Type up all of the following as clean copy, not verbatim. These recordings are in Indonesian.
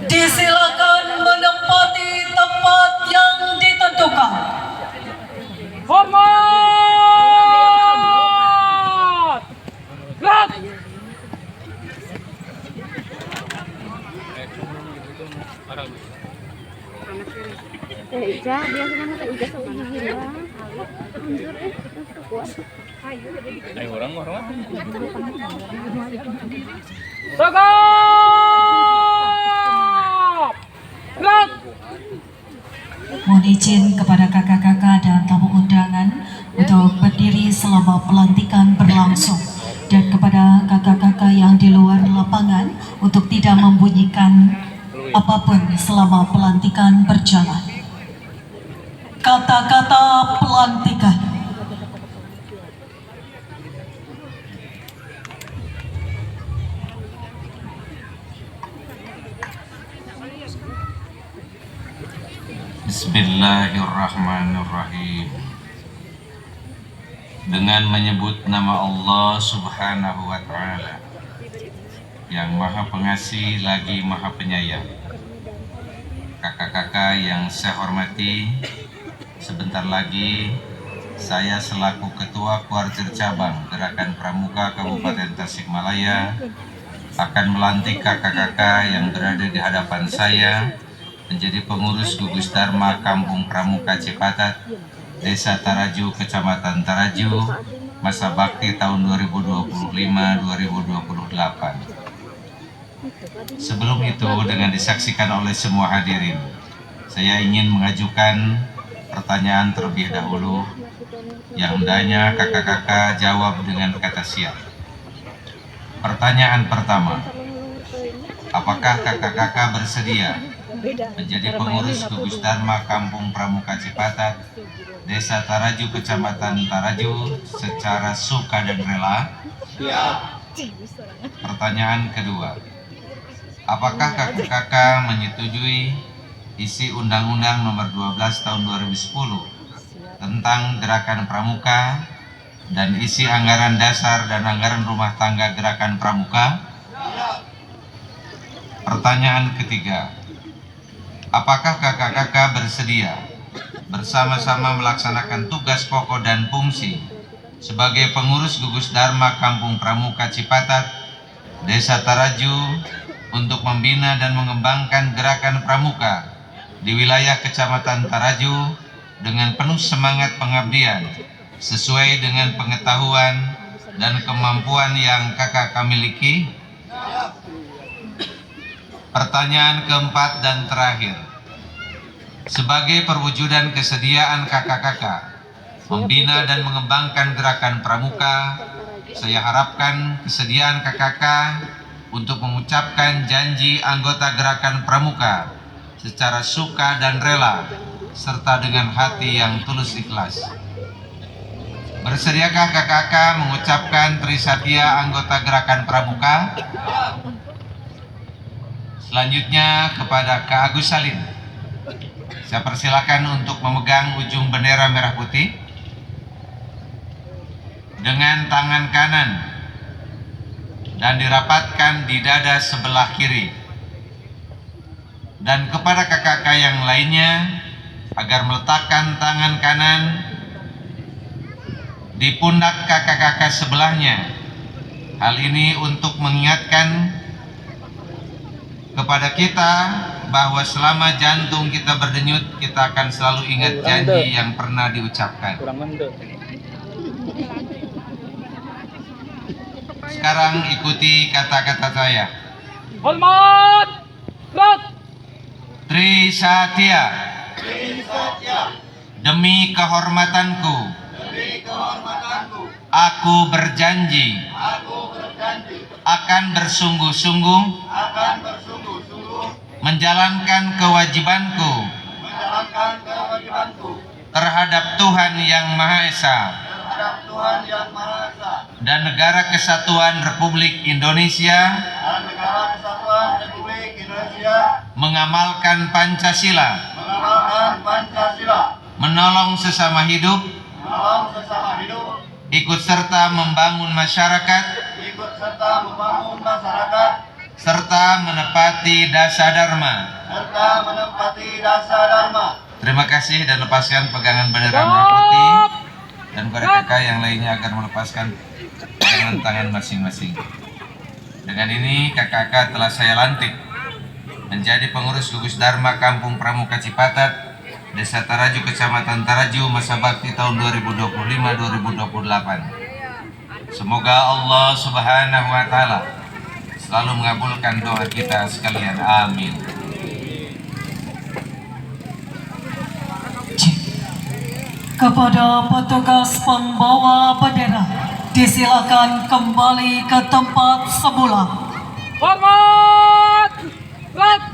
Disilakan menempati tempat yang ditentukan. Hormat! Gerak! Ija, dia sebenarnya teh Ija sok hilang. Anjir kuat. Ayo orang. Tegap! Gerak! Mohon izin kepada kakak-kakak dan tamu undangan untuk berdiri selama pelantikan berlangsung, dan kepada kakak-kakak yang di luar lapangan untuk tidak membunyikan apapun selama pelantikan berjalan. Kata-kata pelantikan. Bismillahirrahmanirrahim. Dengan menyebut nama Allah Subhanahu wa Ta'ala, yang Maha Pengasih lagi Maha Penyayang. Kakak-kakak yang saya hormati, sebentar lagi saya selaku Ketua Kuartir Cabang Gerakan Pramuka Kabupaten Tasikmalaya akan melantik kakak-kakak yang berada di hadapan saya menjadi pengurus gugus Dharma Kampung Pramuka Cipatat, Desa Taraju, Kecamatan Taraju, masa bakti tahun 2025-2028. Sebelum itu, dengan disaksikan oleh semua hadirin, saya ingin mengajukan pertanyaan terlebih dahulu yang hendaknya kakak-kakak jawab dengan kata siap. Pertanyaan pertama, apakah kakak-kakak bersedia menjadi pengurus gugus Dharma Kampung Pramuka Cipatat, Desa Taraju, Kecamatan Taraju secara suka dan rela? Pertanyaan kedua, apakah kakak-kakak menyetujui isi Undang-Undang Nomor 12 Tahun 2010 tentang Gerakan Pramuka dan isi anggaran dasar dan anggaran rumah tangga Gerakan Pramuka? Pertanyaan ketiga, apakah kakak-kakak bersedia bersama-sama melaksanakan tugas pokok dan fungsi sebagai pengurus gugus Dharma Kampung Pramuka Cipatat, Desa Taraju untuk membina dan mengembangkan gerakan pramuka di wilayah Kecamatan Taraju dengan penuh semangat pengabdian sesuai dengan pengetahuan dan kemampuan yang kakak miliki? Pertanyaan keempat dan terakhir, sebagai perwujudan kesediaan kakak-kakak membina dan mengembangkan gerakan pramuka, saya harapkan kesediaan kakak-kakak untuk mengucapkan janji anggota gerakan pramuka secara suka dan rela serta dengan hati yang tulus ikhlas. Bersediakah kakak-kakak mengucapkan Trisatya anggota gerakan pramuka? Selanjutnya kepada Kak Agus Salim, saya persilakan untuk memegang ujung bendera merah putih dengan tangan kanan dan dirapatkan di dada sebelah kiri. Dan kepada kakak-kakak yang lainnya agar meletakkan tangan kanan di pundak kakak-kakak sebelahnya. Hal ini untuk mengingatkan kepada kita bahwa selama jantung kita berdenyut, kita akan selalu ingat janji yang pernah diucapkan. Sekarang ikuti kata-kata saya. Hormat! Gerak! Trisatya. Demi kehormatanku, aku berjanji akan bersungguh-sungguh menjalankan kewajibanku terhadap Tuhan Yang Maha Esa dan Negara Kesatuan Republik Indonesia, mengamalkan Pancasila, menolong sesama hidup, ikut serta membangun masyarakat serta menepati dasa dharma. Terima kasih dan lepaskan pegangan bendera merah putih, dan kepada kakak yang lainnya agar melepaskan pegangan tangan masing-masing. Dengan ini kakak telah saya lantik menjadi pengurus gugus Dharma Kampung Pramuka Cipatat, Desa Taraju, Kecamatan Taraju, masa bakti tahun 2025-2028. Semoga Allah Subhanahu wa Ta'ala selalu mengabulkan doa kita sekalian. Amin. Kepada petugas pembawa bendera, disilakan kembali ke tempat semula. Hormat! Gerak!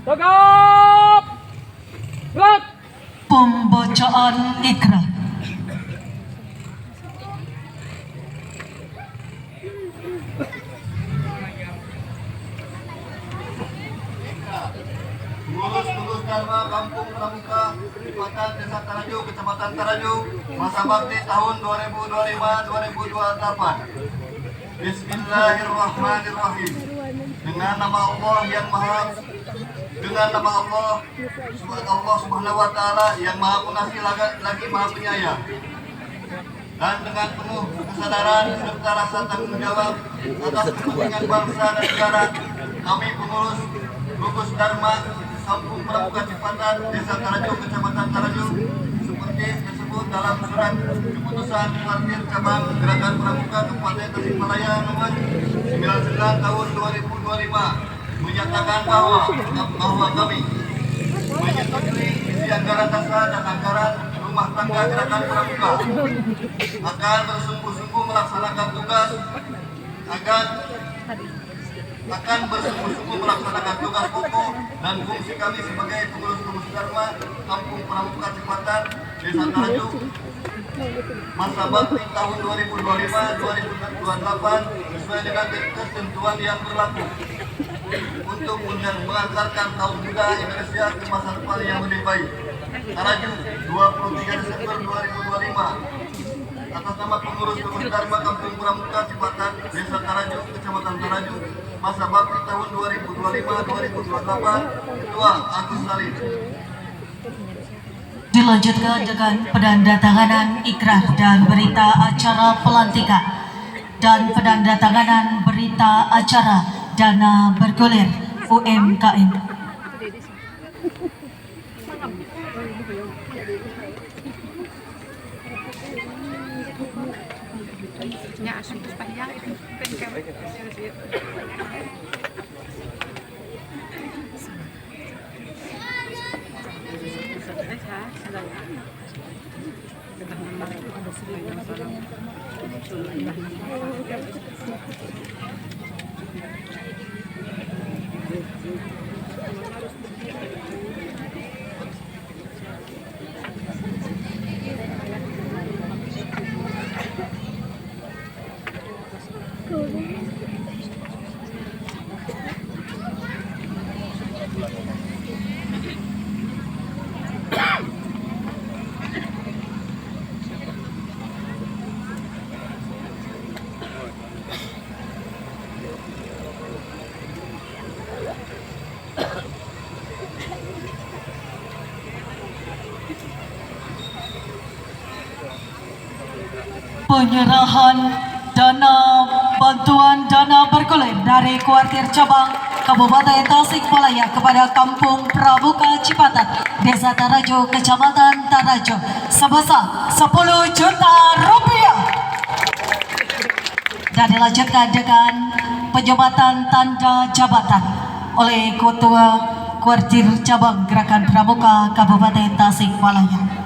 Tegap! Gerak! Pembacaan ikrar. Pengurus gugus Dharma Kampung Pramuka Cipatat, Desa Taraju, Kecamatan Taraju, masa bakti tahun 2025-2028. Bismillahirrahmanirrahim. Dengan nama Allah yang maha Allah Subhanahu wa Ta'ala yang maha pengasih lagi maha penyayang, dan dengan penuh kesadaran serta rasa tanggung jawab atas kepentingan bangsa dan negara, kami pengurus gugus Dharma Kampung Pramuka Cipatat, Desa Taraju, Kecamatan Taraju, seperti disebut dalam surat keputusan Kuartir Cabang Gerakan Pramuka Kabupaten Tasikmalaya nomor 99 tahun 2025, menyatakan bahwa kami menyetujui isi anggaran dasar dan anggaran rumah tangga Gerakan Pramuka, akan bersungguh-sungguh melaksanakan tugas pokok dan fungsi kami sebagai pengurus gugus Dharma Kampung Pramuka Cipatat, Desa Taraju, masa bakti tahun 2025-2028 sesuai dengan ketentuan yang berlaku, untuk mengantarkan kaum muda Indonesia ke masa depan yang lebih baik. Taraju, 23 Desember 2025. Atas nama pengurus gugus Dharma Kampung Pramuka Cipatat, Desa Taraju, Kecamatan Taraju, masa bakti tahun 2025-2028, Ketua Agus Salim. Dilanjutkan dengan penandatanganan ikrar dan berita acara pelantikan dan penandatanganan berita acara dana bergulir UMKM. Penyerahan bantuan dana bergulir dari Kuartir Cabang Kabupaten Tasikmalaya kepada Kampung Pramuka Cipatat, Desa Taraju, Kecamatan Taraju sebesar 10 juta rupiah. Dan dilanjutkan dengan penyematan tanda jabatan oleh Ketua Kuartir Cabang Gerakan Pramuka Kabupaten Tasikmalaya.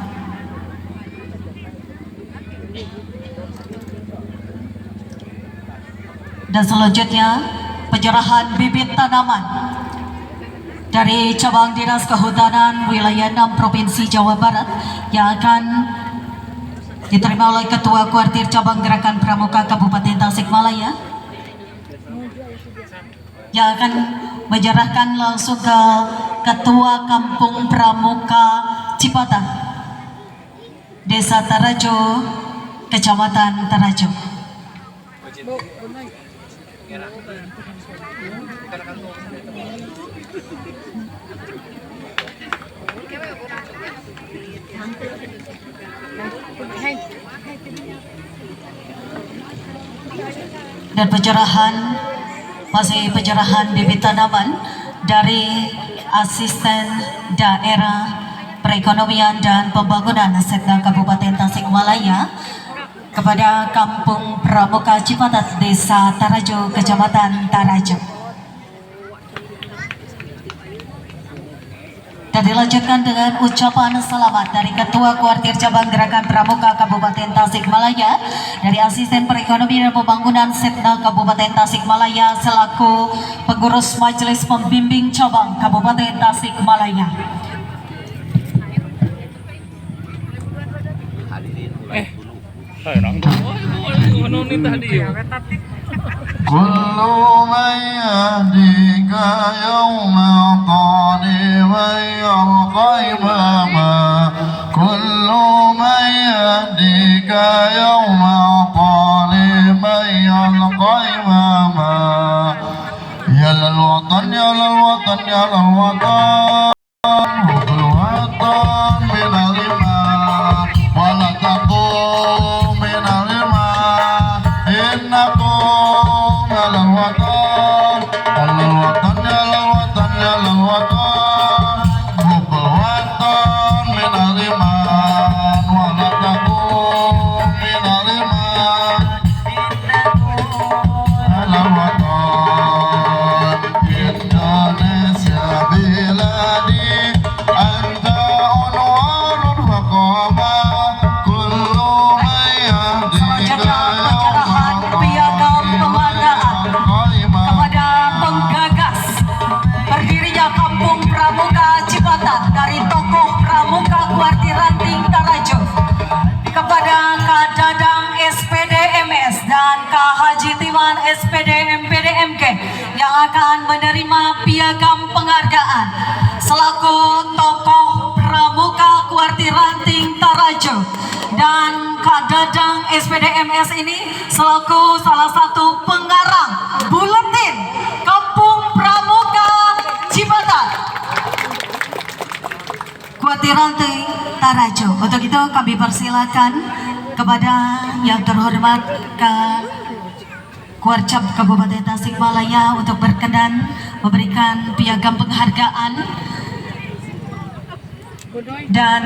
Dan selanjutnya penyerahan bibit tanaman dari cabang Dinas Kehutanan Wilayah 6 Provinsi Jawa Barat yang akan diterima oleh Ketua Kuartir Cabang Gerakan Pramuka Kabupaten Tasikmalaya yang akan menyerahkan langsung ke Ketua Kampung Pramuka Cipata, Desa Tarajo, Kecamatan Tarajo. Dan penyerahan bibit tanaman dari Asisten Daerah Perekonomian dan Pembangunan Setda Kabupaten Tasikmalaya kepada Kampung Pramuka Cipatat, Desa Tarajo, Kecamatan Tarajo. Dan dilanjutkan dengan ucapan selamat dari Ketua Kuartir Cabang Gerakan Pramuka Kabupaten Tasikmalaya, dari Asisten Perekonomian dan Pembangunan Setda Kabupaten Tasikmalaya selaku pengurus Majelis Pembimbing Cabang Kabupaten Tasikmalaya. كل من يهديك يوم طالب القيمة كل من يهديك يوم طالب القيمة يا للوطن يا للوطن يا للوطن حب الوطن من الإيمان ولا تقوم من الإيمان إنكم يا للوطن يا للوطن يا للوطن يا للوطن حب الوطن من الإيمان ولا تقوم من الإيمان يا للوطن إندونيسيا بلادي أنت عنوان الحكومة كل من يهديك Penyerahan piagam penghargaan kepada penggagas berdirinya Kampung Pramuka Cipatat dari tokoh Pramuka Kuartir Ranting Tarajo kepada Kak Dadang SPD MS dan Kak Haji Timan SPD MPD MK yang akan menerima piagam penghargaan selaku tokoh Pramuka Kuartir Ranting Tarajo. Dan Kak Dadang SPD MS ini selaku salah satu pengarang buletin Kampung Pramuka Cipatat Kuartir Ranting Tarajo. Untuk itu kami persilakan kepada yang terhormat Kak Kuarcap Kabupaten Tasikmalaya untuk berkenan memberikan piagam penghargaan, dan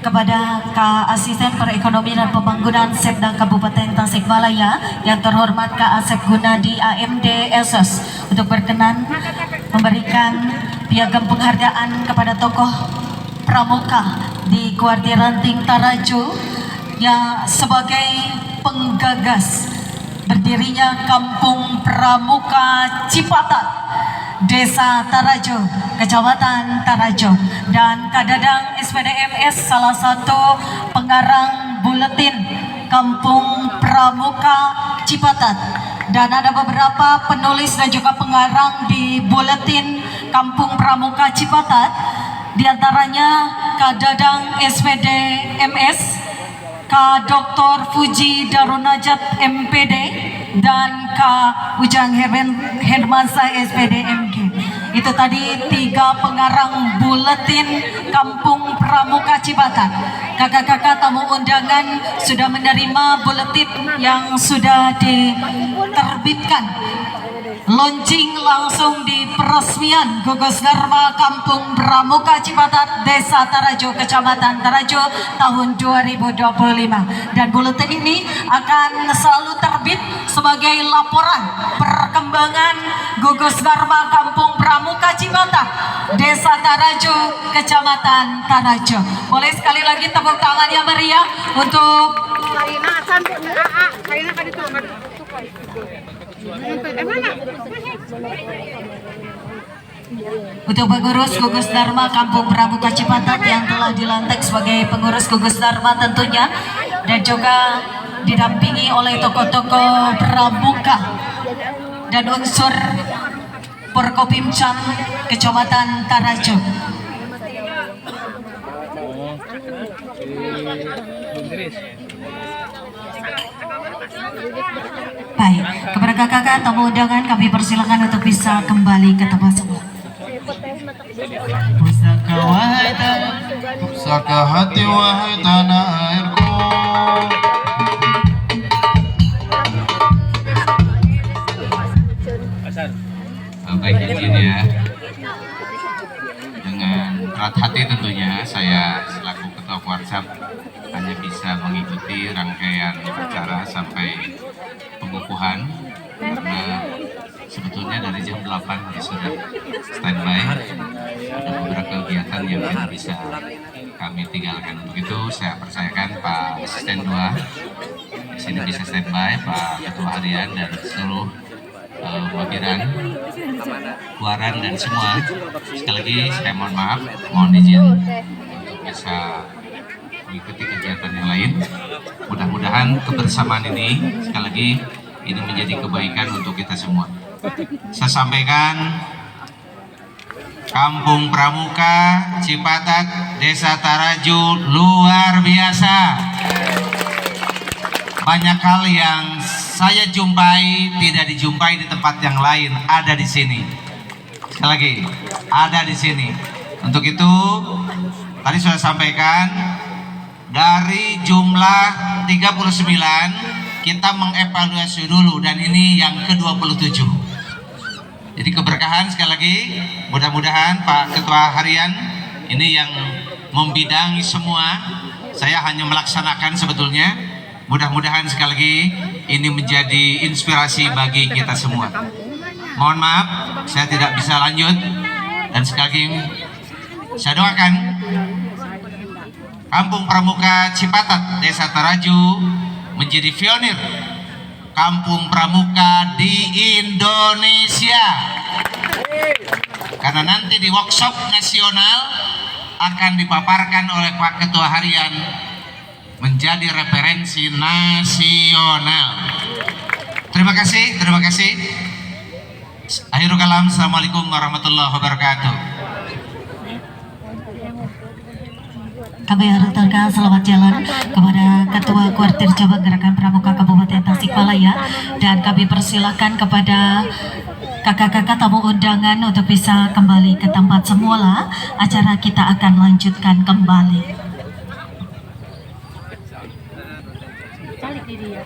kepada Kak Asisten Perekonomian dan Pembangunan Setda Kabupaten Tasikmalaya yang terhormat Kak Asep Gunadi AMD SS untuk berkenan memberikan piagam penghargaan kepada tokoh Pramuka di Kuartir Ranting Tarajo yang sebagai penggagas berdirinya Kampung Pramuka Cipatat, Desa Tarajo, Kecamatan Tarajo, dan Kak Dadang SPD MS salah satu pengarang buletin Kampung Pramuka Cipatat. Dan ada beberapa penulis dan juga pengarang di buletin Kampung Pramuka Cipatat, diantaranya Kak Dadang SPD MS, Kak Dr. Fuji Darunajat MPD, dan Kak Ujang Hermansyah SPD MG. Itu tadi 3 pengarang buletin Kampung Pramuka Cipatat. Kakak-kakak tamu undangan sudah menerima buletin yang sudah diterbitkan. Launching langsung di peresmian Gugus Dharma Kampung Pramuka Cipatat, Desa Tarajo, Kecamatan Tarajo tahun 2025. Dan buletin ini akan selalu terbit sebagai laporan perkembangan Gugus Dharma Kampung Pramuka Cipatat, Desa Tarajo, Kecamatan Tarajo. Boleh sekali lagi tepuk tangan yang meriah untuk Untuk pengurus gugus Dharma Kampung Pramuka Cipatat yang telah dilantik sebagai pengurus gugus Dharma tentunya, dan juga didampingi oleh tokoh-tokoh Pramuka dan unsur Porkopimcam Kecamatan Tarajo. Baik, kepada kakak-kakak tamu undangan kami persilakan untuk bisa kembali ke tempat semula. Pusaka wahai tanah, pusaka hati wahai tanah airku. Baik, izin ya. Dengan berat hati tentunya saya selaku Ketua Kuarsap hanya bisa mengikuti rangkaian acara sampai pengukuhan, karena sebetulnya dari jam 8 sudah standby. Ada beberapa kegiatan yang tidak bisa kami tinggalkan. Untuk itu saya percayakan Pak Asisten 2 di sini bisa standby, Pak Ketua Harian dan seluruh wakilan, Waran dan semua. Sekali lagi saya mohon maaf, mohon izin untuk bisa mengikuti kegiatan yang lain. Mudah-mudahan kebersamaan ini sekali lagi ini menjadi kebaikan untuk kita semua. Saya sampaikan, Kampung Pramuka Cipatat, Desa Taraju luar biasa. Banyak hal yang saya jumpai tidak dijumpai di tempat yang lain, ada di sini. Sekali lagi, ada di sini. Untuk itu, tadi sudah sampaikan, dari jumlah 39, kita mengevaluasi dulu, dan ini yang ke-27. Jadi keberkahan sekali lagi, mudah-mudahan Pak Ketua Harian ini yang membidangi semua, saya hanya melaksanakan sebetulnya. Mudah-mudahan sekali lagi ini menjadi inspirasi bagi kita semua. Mohon maaf, saya tidak bisa lanjut, dan sekali lagi saya doakan Kampung Pramuka Cipatat, Desa Taraju menjadi pionir Kampung Pramuka di Indonesia. Karena nanti di workshop nasional akan dipaparkan oleh Pak Ketua Harian menjadi referensi nasional. Terima kasih, terima kasih. Akhirul kalam, assalamualaikum warahmatullahi wabarakatuh. Kami haturkan selamat jalan kepada Ketua Kuartir Cabang Gerakan Pramuka Kabupaten Tasikmalaya, dan kami persilakan kepada kakak-kakak tamu undangan untuk bisa kembali ke tempat semula. Acara kita akan lanjutkan kembali. Balik di dia.